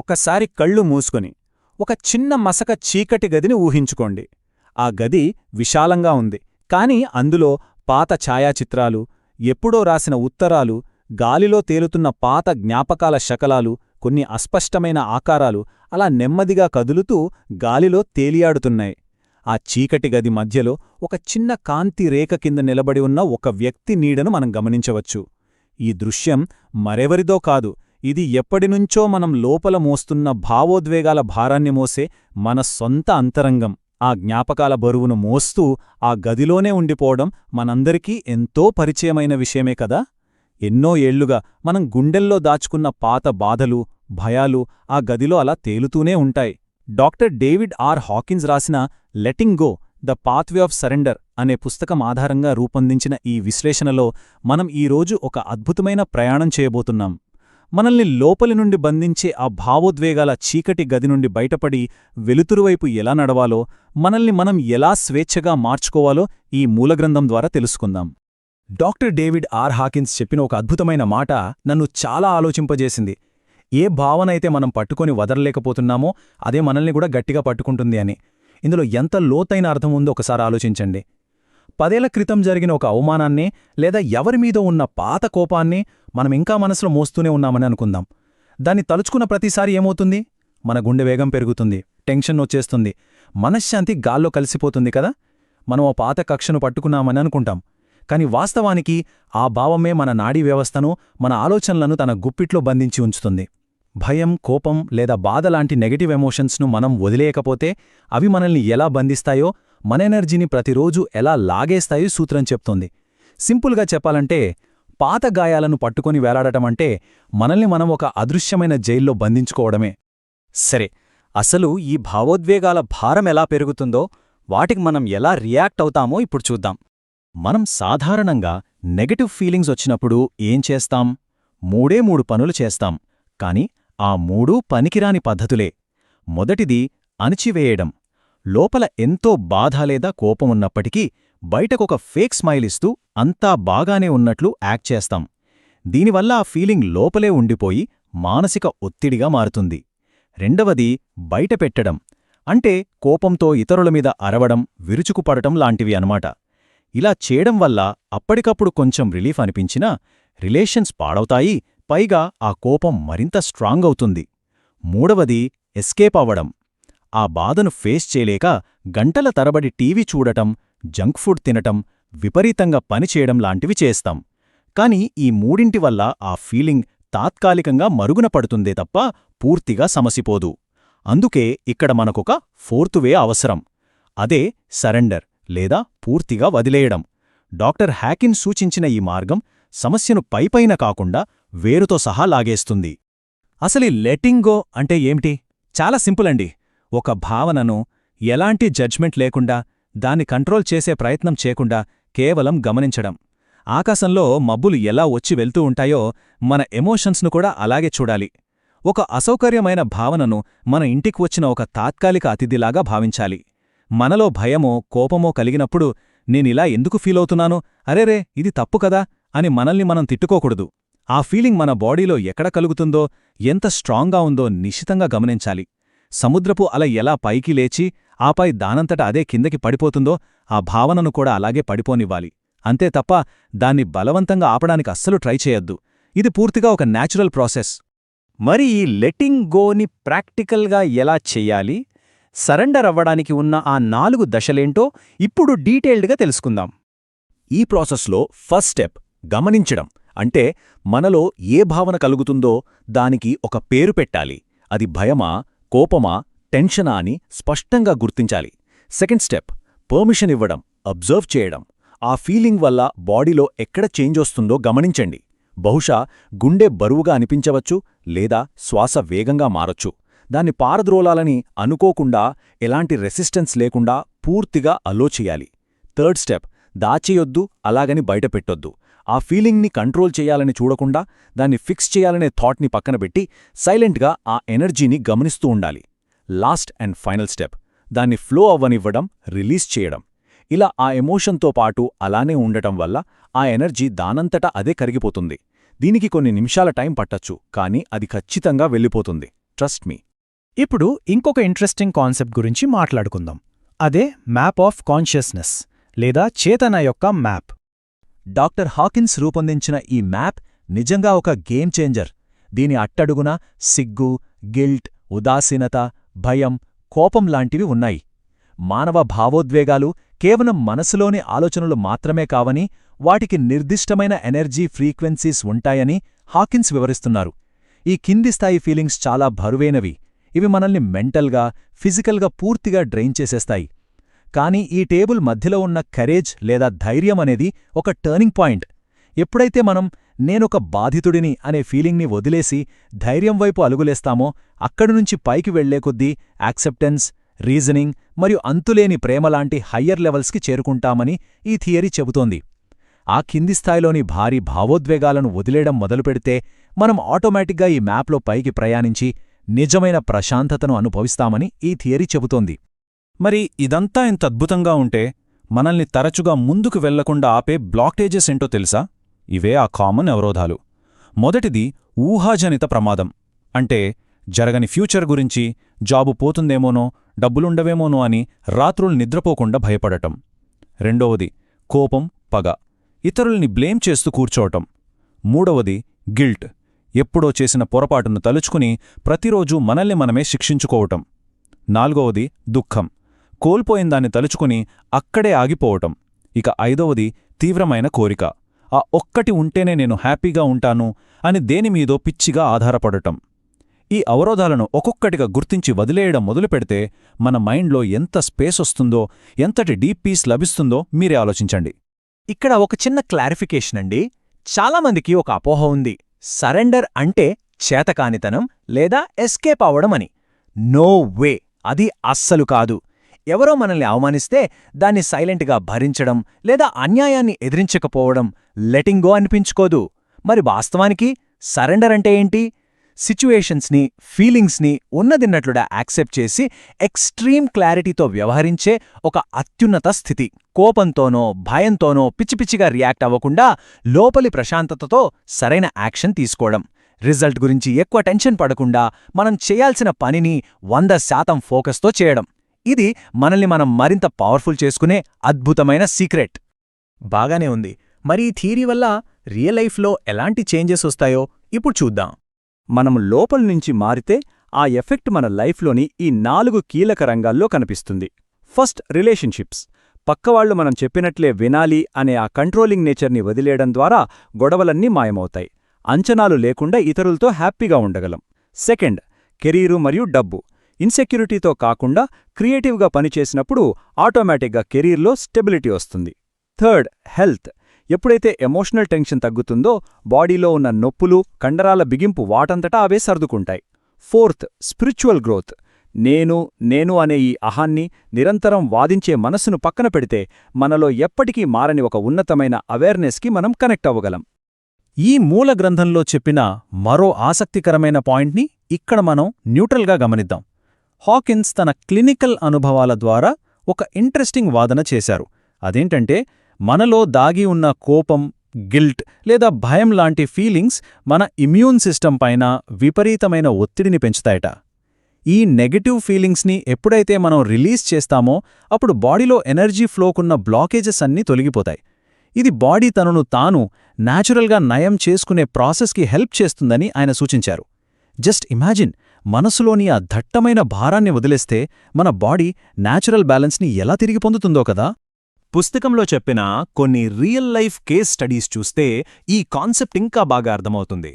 ఒకసారి కళ్ళు మూసుకొని ఒక చిన్న మసక చీకటి గదిని ఊహించుకోండి. ఆ గది విశాలంగా ఉంది, కాని అందులో పాత ఛాయాచిత్రాలు, ఎప్పుడో రాసిన ఉత్తరాలు, గాలిలో తేలుతున్న పాత జ్ఞాపకాల శకలాలు, కొన్ని అస్పష్టమైన ఆకారాలు అలా నెమ్మదిగా కదులుతూ గాలిలో తేలియాడుతున్నాయి. ఆ చీకటి గది మధ్యలో ఒక చిన్న కాంతి రేఖ కింద నిలబడి ఉన్న ఒక వ్యక్తి నీడను మనం గమనించవచ్చు. ఈ దృశ్యం మరెవరిదో కాదు, ఇది ఎప్పటినుంచో మనం లోపల మోస్తున్న భావోద్వేగాల భారాన్ని మోసే మన సొంత అంతరంగం. ఆ జ్ఞాపకాల బరువును మోస్తూ ఆ గదిలోనే ఉండిపోవడం మనందరికీ ఎంతో పరిచయమైన విషయమే కదా. ఎన్నో ఏళ్లుగా మనం గుండెల్లో దాచుకున్న పాత బాధలు, భయాలు ఆ గదిలో అలా తేలుతూనే ఉంటాయి. డాక్టర్ డేవిడ్ ఆర్ హాకిన్స్ రాసిన letting go the pathway of surrender అనే పుస్తకం ఆధారంగా రూపొందించిన ఈ విశ్లేషణలో మనం ఈరోజు ఒక అద్భుతమైన ప్రయాణం చేయబోతున్నాం. మనల్ని లోపలి నుండి బంధించే ఆ భావోద్వేగాల చీకటి గది నుండి బయటపడి వెలుతురువైపు ఎలా నడవాలో, మనల్ని మనం ఎలా స్వేచ్ఛగా మార్చుకోవాలో ఈ మూలగ్రంథం ద్వారా తెలుసుకుందాం. డాక్టర్ డేవిడ్ ఆర్ హాకిన్స్ చెప్పిన ఒక అద్భుతమైన మాట నన్ను చాలా ఆలోచింపజేసింది. ఏ భావనైతే మనం పట్టుకొని వదలలేకపోతున్నామో అదే మనల్ని కూడా గట్టిగా పట్టుకుంటుంది అని. ఇందులో ఎంత లోతైన అర్థం ఉందో ఒకసారి ఆలోచించండి. 10 ఏళ్ల క్రితం జరిగిన ఒక అవమానాన్ని లేదా ఎవరిమీదో ఉన్న పాత కోపాన్ని మనం ఇంకా మనసులో మోస్తూనే ఉన్నామని అనుకుందాం. దాన్ని తలుచుకున్న ప్రతిసారి ఏమవుతుంది? మన గుండె వేగం పెరుగుతుంది, టెన్షన్ వచ్చేస్తుంది, మనశ్శాంతి గాల్లో కలిసిపోతుంది కదా. మనం ఆ పాత కక్షను పట్టుకున్నామని అనుకుంటాం, కాని వాస్తవానికి ఆ భావమే మన నాడీ వ్యవస్థను, మన ఆలోచనలను తన గుప్పిట్లో బంధించి ఉంచుతుంది. భయం, కోపం లేదా బాధ లాంటి నెగటివ్ ఎమోషన్స్ను మనం వదిలేయకపోతే అవి మనల్ని ఎలా బంధిస్తాయో, మన ఎనర్జీని ప్రతిరోజు ఎలా లాగేస్తాయో సూత్రం చెప్తోంది. సింపుల్గా చెప్పాలంటే పాత గాయాలను పట్టుకొని వేలాడటమంటే మనల్ని మనం ఒక అదృశ్యమైన జైల్లో బంధించుకోవడమే. సరే, అసలు ఈ భావోద్వేగాల భారం ఎలా పెరుగుతుందో, వాటికి మనం ఎలా రియాక్ట్ అవుతామో ఇప్పుడు చూద్దాం. మనం సాధారణంగా నెగటివ్ ఫీలింగ్స్ వచ్చినప్పుడు ఏం చేస్తాం? 3 పనులు చేస్తాం, కాని ఆ 3 పనికిరాని పద్ధతులే. మొదటిది అణిచివేయడం. లోపల ఎంతో బాధ లేదా కోపమున్నప్పటికీ బయటకొక ఫేక్ స్మైల్ ఇస్తూ అంతా బాగానే ఉన్నట్లు యాక్ట్ చేస్తాం. దీనివల్ల ఆ ఫీలింగ్ లోపలే ఉండిపోయి మానసిక ఒత్తిడిగా మారుతుంది. రెండవది బయటపెట్టడం. అంటే కోపంతో ఇతరుల మీద అరవడం, విరుచుకుపడటం లాంటివి అన్నమాట. ఇలా చేయడం వల్ల అప్పటికప్పుడు కొంచెం రిలీఫ్ అనిపించినా రిలేషన్స్ పాడవుతాయి, పైగా ఆ కోపం మరింత స్ట్రాంగ్ అవుతుంది. మూడవది ఎస్కేప్ అవ్వడం. ఆ బాధను ఫేస్ చేయలేక గంటల తరబడి టీవీ చూడటం, జంక్ ఫుడ్ తినటం, విపరీతంగా పనిచేయడం లాంటివి చేస్తాం. కాని ఈ మూడింటి వల్ల ఆ ఫీలింగ్ తాత్కాలికంగా మరుగున పడుతుందే తప్ప పూర్తిగా సమసిపోదు. అందుకే ఇక్కడ మనకొక 4th వే అవసరం. అదే సరెండర్ లేదా పూర్తిగా వదిలేయడం. డాక్టర్ హాకిన్స్ సూచించిన ఈ మార్గం సమస్యను పైపైన కాకుండా వేరుతో సహా లాగేస్తుంది. అసలు లెటింగ్ గో అంటే ఏమిటి? చాలా సింపుల్ అండి. ఒక భావనను ఎలాంటి జడ్జ్మెంట్ లేకుండా, దాన్ని కంట్రోల్ చేసే ప్రయత్నం చేయకుండా కేవలం గమనించడం. ఆకాశంలో మబ్బులు ఎలా వచ్చి వెళ్తూ ఉంటాయో మన ఎమోషన్స్ను కూడా అలాగే చూడాలి. ఒక అసౌకర్యమైన భావనను మన ఇంటికి వచ్చిన ఒక తాత్కాలిక అతిథిలాగా భావించాలి. మనలో భయమో కోపమో కలిగినప్పుడు నేనిలా ఎందుకు ఫీలవుతున్నాను, అరేరే ఇది తప్పు కదా అని మనల్ని మనం తిట్టుకోకూడదు. ఆ ఫీలింగ్ మన బాడీలో ఎక్కడ కలుగుతుందో, ఎంత స్ట్రాంగ్గా ఉందో నిశితంగా గమనించాలి. సముద్రపు అల ఎలా పైకి లేచి ఆపై దానంతట అదే కిందకి పడిపోతుందో ఆ భావనను కూడా అలాగే పడిపోనివ్వాలి. అంతే తప్ప దాన్ని బలవంతంగా ఆపడానికి అస్సలు ట్రై చేయొద్దు. ఇది పూర్తిగా ఒక న్యాచురల్ ప్రాసెస్. మరి ఈ లెటింగ్ గోని ప్రాక్టికల్గా ఎలా చెయ్యాలి? సరెండర్ అవ్వడానికి ఉన్న ఆ 4 దశలేంటో ఇప్పుడు డీటెయిల్డ్గా తెలుసుకుందాం. ఈ ప్రాసెస్లో ఫస్ట్ స్టెప్ గమనించడం. అంటే మనలో ఏ భావన కలుగుతుందో దానికి ఒక పేరు పెట్టాలి. అది భయమా, కోపమా, టెన్షనా అని స్పష్టంగా గుర్తించాలి. సెకండ్ స్టెప్ పర్మిషన్ ఇవ్వడం, అబ్జర్వ్ చేయడం. ఆ ఫీలింగ్ వల్ల బాడీలో ఎక్కడ చేంజ్ వస్తుందో గమనించండి. బహుశా గుండె బరువుగా అనిపించవచ్చు, లేదా శ్వాస వేగంగా మారొచ్చు. దాన్ని పారద్రోలాలని అనుకోకుండా, ఎలాంటి రెసిస్టెన్స్ లేకుండా పూర్తిగా అలో చెయ్యాలి. థర్డ్ స్టెప్ దాచేయొద్దు, అలాగని బయటపెట్టొద్దు. ఆ ఫీలింగ్ని కంట్రోల్ చేయాలని చూడకుండా, దాన్ని ఫిక్స్ చేయాలనే థాట్ని పక్కనబెట్టి సైలెంట్గా ఆ ఎనర్జీని గమనిస్తూ ఉండాలి. లాస్ట్ అండ్ ఫైనల్ స్టెప్ దాన్ని ఫ్లో అవ్వనివ్వడం, రిలీజ్ చేయడం. ఇలా ఆ ఎమోషన్తో పాటు అలానే ఉండటం వల్ల ఆ ఎనర్జీ దానంతటా అదే కరిగిపోతుంది. దీనికి కొన్ని నిమిషాల టైం పట్టచ్చు, కానీ అది ఖచ్చితంగా వెళ్ళిపోతుంది. Trust me. ఇప్పుడు ఇంకొక ఇంట్రెస్టింగ్ కాన్సెప్ట్ గురించి మాట్లాడుకుందాం. అదే మ్యాప్ ఆఫ్ కాన్షియస్నెస్ లేదా చేతన యొక్క మ్యాప్. డాక్టర్ హాకిన్స్ రూపొందించిన ఈ మ్యాప్ నిజంగా ఒక గేమ్ చేంజర్. దీని అట్టడుగున సిగ్గు, గిల్ట్, ఉదాసీనత, భయం, కోపం లాంటివి ఉన్నాయి. మానవ భావోద్వేగాలు కేవలం మనసులోని ఆలోచనలు మాత్రమే కావని, వాటికి నిర్దిష్టమైన ఎనర్జీ ఫ్రీక్వెన్సీస్ ఉంటాయని హాకిన్స్ వివరిస్తున్నారు. ఈ కింది స్థాయి ఫీలింగ్స్ చాలా బరువైనవి. ఇవి మనల్ని మెంటల్గా, ఫిజికల్గా పూర్తిగా డ్రైన్ చేసేస్తాయి. కానీ ఈ టేబుల్ మధ్యలో ఉన్న కరేజ్ లేదా ధైర్యం అనేది ఒక టర్నింగ్ పాయింట్. ఎప్పుడైతే మనం నేనొక బాధితుడిని అనే ఫీలింగ్ని వదిలేసి ధైర్యం వైపు అలుగులేస్తామో, అక్కడినుంచి పైకి వెళ్లే కొద్దీ యాక్సెప్టెన్స్, రీజనింగ్ మరియు అంతులేని ప్రేమలాంటి హయ్యర్ లెవెల్స్కి చేరుకుంటామని ఈ థియరీ చెబుతోంది. ఆ కింది స్థాయిలోని భారీ భావోద్వేగాలను వదిలేయడం మొదలుపెడితే మనం ఆటోమేటిక్గా ఈ మ్యాప్లో పైకి ప్రయాణించి నిజమైన ప్రశాంతతను అనుభవిస్తామని ఈ థియరీ చెబుతోంది. మరి ఇదంతా ఇంత అద్భుతంగా ఉంటే మనల్ని తరచుగా ముందుకు వెళ్లకుండా ఆపే బ్లాకేజెస్ ఏంటో తెలుసా? ఇవే ఆ కామన్ అవరోధాలు. మొదటిది ఊహాజనిత ప్రమాదం. అంటే జరగని ఫ్యూచర్ గురించి, జాబు పోతుందేమోనో, డబ్బులుండవేమోనో అని రాత్రులు నిద్రపోకుండా భయపడటం. రెండవది కోపం, పగ, ఇతరుల్ని బ్లేమ్ చేస్తూ కూర్చోవటం. మూడవది గిల్ట్, ఎప్పుడో చేసిన పొరపాటును తలుచుకుని ప్రతిరోజూ మనల్ని మనమే శిక్షించుకోవటం. నాలుగవది దుఃఖం, కోల్పోయిందాన్ని తలుచుకుని అక్కడే ఆగిపోవటం. ఇక ఐదవది తీవ్రమైన కోరిక, ఆ ఒక్కటి ఉంటేనే నేను హ్యాపీగా ఉంటాను అని దేనిమీదో పిచ్చిగా ఆధారపడటం. ఈ అవరోధాలను ఒక్కొక్కటిగా గుర్తించి వదిలేయడం మొదలుపెడితే మన మైండ్లో ఎంత స్పేస్ వస్తుందో, ఎంతటి డీప్ పీస్ లభిస్తుందో మీరే ఆలోచించండి. ఇక్కడ ఒక చిన్న క్లారిఫికేషన్ అండి. చాలామందికి ఒక అపోహ ఉంది, సరెండర్ అంటే చేతకానితనం లేదా ఎస్కేప్ అవడం అని. నో వే, అది అస్సలు కాదు. ఎవరో మనల్ని అవమానిస్తే దాన్ని సైలెంట్గా భరించడం లేదా అన్యాయాన్ని ఎదిరించకపోవడం లెటింగ్ గో అనిపించుకోదు. మరి వాస్తవానికి సరెండర్ అంటే ఏంటి? సిచ్యుయేషన్స్ని, ఫీలింగ్స్ని ఉన్నదిన్నట్లుగా యాక్సెప్ట్ చేసి ఎక్స్ట్రీమ్ క్లారిటీతో వ్యవహరించే ఒక అత్యున్నత స్థితి. కోపంతోనో భయంతోనో పిచ్చిపిచ్చిగా రియాక్ట్ అవ్వకుండా లోపలి ప్రశాంతతతో సరైన యాక్షన్ తీసుకోవడం. రిజల్ట్ గురించి ఎక్కువ టెన్షన్ పడకుండా మనం చేయాల్సిన పనిని 100% ఫోకస్తో చేయడం. ఇది మనల్ని మనం మరింత పవర్ఫుల్ చేసుకునే అద్భుతమైన సీక్రెట్. బాగానే ఉంది. మరి ఈ థియరీ వల్ల రియల్ లైఫ్లో ఎలాంటి చేంజెస్ వస్తాయో ఇప్పుడు చూద్దాం. మనం లోపల నుంచి మారితే ఆ ఎఫెక్ట్ మన లైఫ్లోని ఈ 4 కీలక రంగాల్లో కనిపిస్తుంది. First, relationships. పక్కవాళ్లు మనం చెప్పినట్లే వినాలి అనే ఆ కంట్రోలింగ్ నేచర్ని వదిలేయడం ద్వారా గొడవలన్నీ మాయమవుతాయి. అంచనాలు లేకుండా ఇతరులతో హ్యాపీగా ఉండగలం. సెకండ్, కెరీరు మరియు డబ్బు. ఇన్సెక్యూరిటీతో కాకుండా క్రియేటివ్గా పనిచేసినప్పుడు ఆటోమేటిక్గా కెరీర్లో స్టెబిలిటీ వస్తుంది. Third, health. ఎప్పుడైతే ఎమోషనల్ టెన్షన్ తగ్గుతుందో బాడీలో ఉన్న నొప్పులు, కండరాల బిగింపు వాటంతటా అవే సర్దుకుంటాయి. Fourth, spiritual growth. నేను అనే ఈ అహాన్ని, నిరంతరం వాదించే మనస్సును పక్కన పెడితే మనలో ఎప్పటికీ మారని ఒక ఉన్నతమైన అవేర్నెస్కి మనం కనెక్ట్ అవ్వగలం. ఈ మూల గ్రంథంలో చెప్పిన మరో ఆసక్తికరమైన పాయింట్ని ఇక్కడ మనం న్యూట్రల్గా గమనిద్దాం. హాకిన్స్ తన క్లినికల్ అనుభవాల ద్వారా ఒక ఇంట్రెస్టింగ్ వాదన చేశారు. అదేంటంటే, మనలో దాగి ఉన్న కోపం, గిల్ట్ లేదా భయం లాంటి ఫీలింగ్స్ మన ఇమ్యూన్ సిస్టమ్ పైన విపరీతమైన ఒత్తిడిని పెంచుతాయట. ఈ నెగటివ్ ఫీలింగ్స్ని ఎప్పుడైతే మనం రిలీజ్ చేస్తామో అప్పుడు బాడీలో ఎనర్జీ ఫ్లోకున్న బ్లాకేజెస్ అన్నీ తొలగిపోతాయి. ఇది బాడీ తనను తాను న్యాచురల్గా నయం చేసుకునే ప్రాసెస్కి హెల్ప్ చేస్తుందని ఆయన సూచించారు. జస్ట్ ఇమాజిన్, మనసులోని ఆ దట్టమైన భారాన్ని వదిలేస్తే మన బాడీ న్యాచురల్ బ్యాలెన్స్ని ఎలా తిరిగి పొందుతుందో కదా. పుస్తకంలో చెప్పిన కొన్ని రియల్ లైఫ్ కేస్ స్టడీస్ చూస్తే ఈ కాన్సెప్ట్ ఇంకా బాగా అర్థమవుతుంది.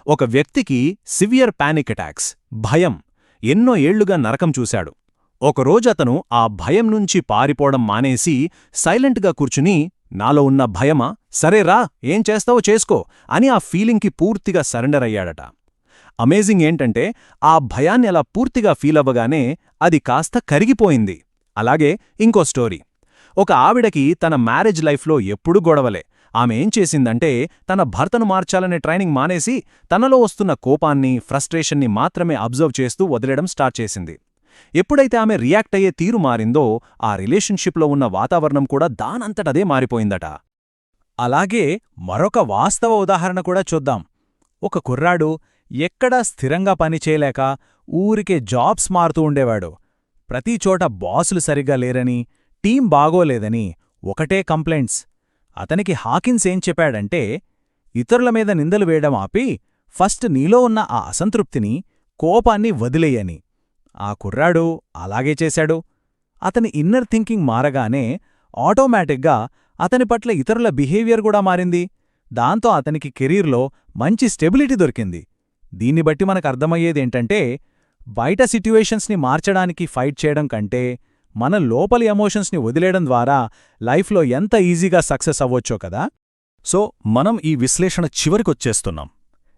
ఒక వ్యక్తికి సివియర్ పానిక్ అటాక్స్, భయం, ఎన్నో ఏళ్లుగా నరకం చూశాడు. ఒకరోజు అతను ఆ భయం నుంచి పారిపోవడం మానేసి సైలెంట్గా కూర్చుని, నాలో ఉన్న భయమా, సరేరా ఏం చేస్తావో చేసుకో అని ఆ ఫీలింగ్కి పూర్తిగా సరెండర్ అయ్యాడట. అమేజింగ్ ఏంటంటే, ఆ భయాన్ని అలా పూర్తిగా ఫీలవ్వగానే అది కాస్త కరిగిపోయింది. అలాగే ఇంకో స్టోరీ. ఒక ఆవిడకి తన మ్యారేజ్ లైఫ్లో ఎప్పుడూ గొడవలే. ఆమె ఏం చేసిందంటే, తన భర్తను మార్చాలనే ట్రైనింగ్ మానేసి తనలో వస్తున్న కోపాన్ని, ఫ్రస్ట్రేషన్ని మాత్రమే అబ్జర్వ్ చేస్తూ వదిలేయడం స్టార్ట్ చేసింది. ఎప్పుడైతే ఆమె రియాక్ట్ అయ్యే తీరు మారిందో ఆ రిలేషన్షిప్లో ఉన్న వాతావరణం కూడా దానంతటదే మారిపోయిందట. అలాగే మరొక వాస్తవ ఉదాహరణ కూడా చూద్దాం. ఒక కుర్రాడు ఎక్కడా స్థిరంగా పనిచేయలేక ఊరికే జాబ్స్ మారుతూ ఉండేవాడు. ప్రతిచోట బాసులు సరిగ్గా లేరని, టీం బాగోలేదని ఒకటే కంప్లైంట్స్. అతనికి హాకిన్స్ ఏం చెప్పాడంటే, ఇతరుల మీద నిందలు వేయడం ఆపి ఫస్ట్ నీలో ఉన్న ఆ అసంతృప్తిని, కోపాన్ని వదిలేయని. ఆ కుర్రాడు అలాగే చేశాడు. అతని ఇన్నర్ థింకింగ్ మారగానే ఆటోమేటిక్గా అతని పట్ల ఇతరుల బిహేవియర్ కూడా మారింది. దాంతో అతనికి కెరీర్లో మంచి స్టెబిలిటీ దొరికింది. దీన్ని బట్టి మనకర్థమయ్యేదేంటంటే, బయట సిట్యుయేషన్స్ని మార్చడానికి ఫైట్ చేయడం కంటే మన లోపలి ఎమోషన్స్ని వదిలేయడం ద్వారా లైఫ్లో ఎంత ఈజీగా సక్సెస్ అవ్వొచ్చో కదా. సో మనం ఈ విశ్లేషణ చివరికొచ్చేస్తున్నాం.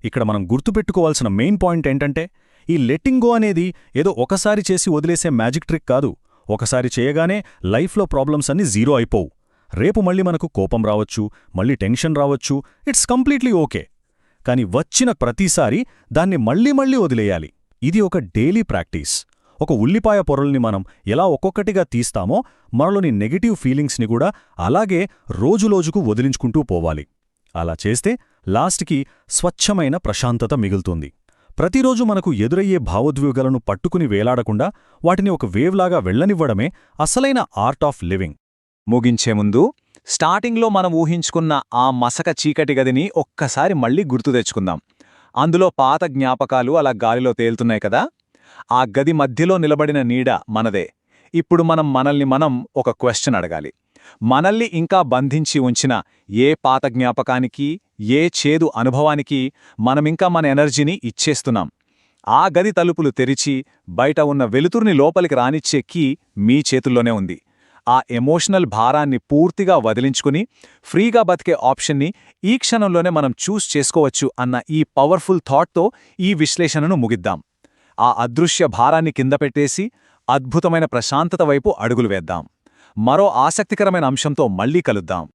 ఇక్కడ మనం గుర్తుపెట్టుకోవాల్సిన మెయిన్ పాయింట్ ఏంటంటే, ఈ లెట్టింగ్ గో అనేది ఏదో ఒకసారి చేసి వదిలేసే మ్యాజిక్ ట్రిక్ కాదు. ఒకసారి చేయగానే లైఫ్లో ప్రాబ్లమ్స్ అన్నీ జీరో అయిపోవు. రేపు మళ్ళీ మనకు కోపం రావచ్చు, మళ్ళీ టెన్షన్ రావచ్చు, ఇట్స్ కంప్లీట్లీ ఓకే. కాని వచ్చిన ప్రతిసారి దాన్ని మళ్ళీ మళ్ళీ వదిలేయాలి. ఇది ఒక డైలీ ప్రాక్టీస్. ఒక ఉల్లిపాయ పొరల్ని మనం ఎలా ఒక్కొక్కటిగా తీస్తామో మనలోని నెగటివ్ ఫీలింగ్స్ని కూడా అలాగే రోజురోజుకు వదిలించుకుంటూ పోవాలి. అలా చేస్తే లాస్ట్కి స్వచ్ఛమైన ప్రశాంతత మిగులుతుంది. ప్రతిరోజు మనకు ఎదురయ్యే భావోద్వేగాలను పట్టుకుని వేలాడకుండా వాటిని ఒక వేవ్లాగా వెళ్లనివ్వడమే అసలైన ఆర్ట్ ఆఫ్ లివింగ్. ముగించే ముందు స్టార్టింగ్లో మనం ఊహించుకున్న ఆ మసక చీకటి గదిని ఒక్కసారి మళ్ళీ గుర్తు తెచ్చుకుందాం. అందులో పాత జ్ఞాపకాలు అలా గాలిలో తేలుతున్నాయి కదా. ఆ గది మధ్యలో నిలబడిన నీడ మనదే. ఇప్పుడు మనం ఒక క్వశ్చన్ అడగాలి. మనల్ని ఇంకా బంధించి ఉంచిన ఏ పాత జ్ఞాపకానికి, ఏ చేదు అనుభవానికి మనమింకా మన ఎనర్జీని ఇచ్చేస్తున్నాం? ఆ గది తలుపులు తెరిచి బయట ఉన్న వెలుతుర్ని లోపలికి రానిచ్చే కీ మీ చేతుల్లోనే ఉంది. ఆ ఎమోషనల్ భారాన్ని పూర్తిగా వదిలించుకుని ఫ్రీగా బతికే ఆప్షన్ని ఈ క్షణంలోనే మనం చూస్ చేసుకోవచ్చు అన్న ఈ పవర్ఫుల్ థాట్తో ఈ విశ్లేషణను ముగిద్దాం. ఆ అదృశ్య భారాన్ని కింద పెట్టేసి అద్భుతమైన ప్రశాంతత వైపు అడుగులు వేద్దాం. మరో ఆసక్తికరమైన అంశంతో మళ్ళీ కలుద్దాం.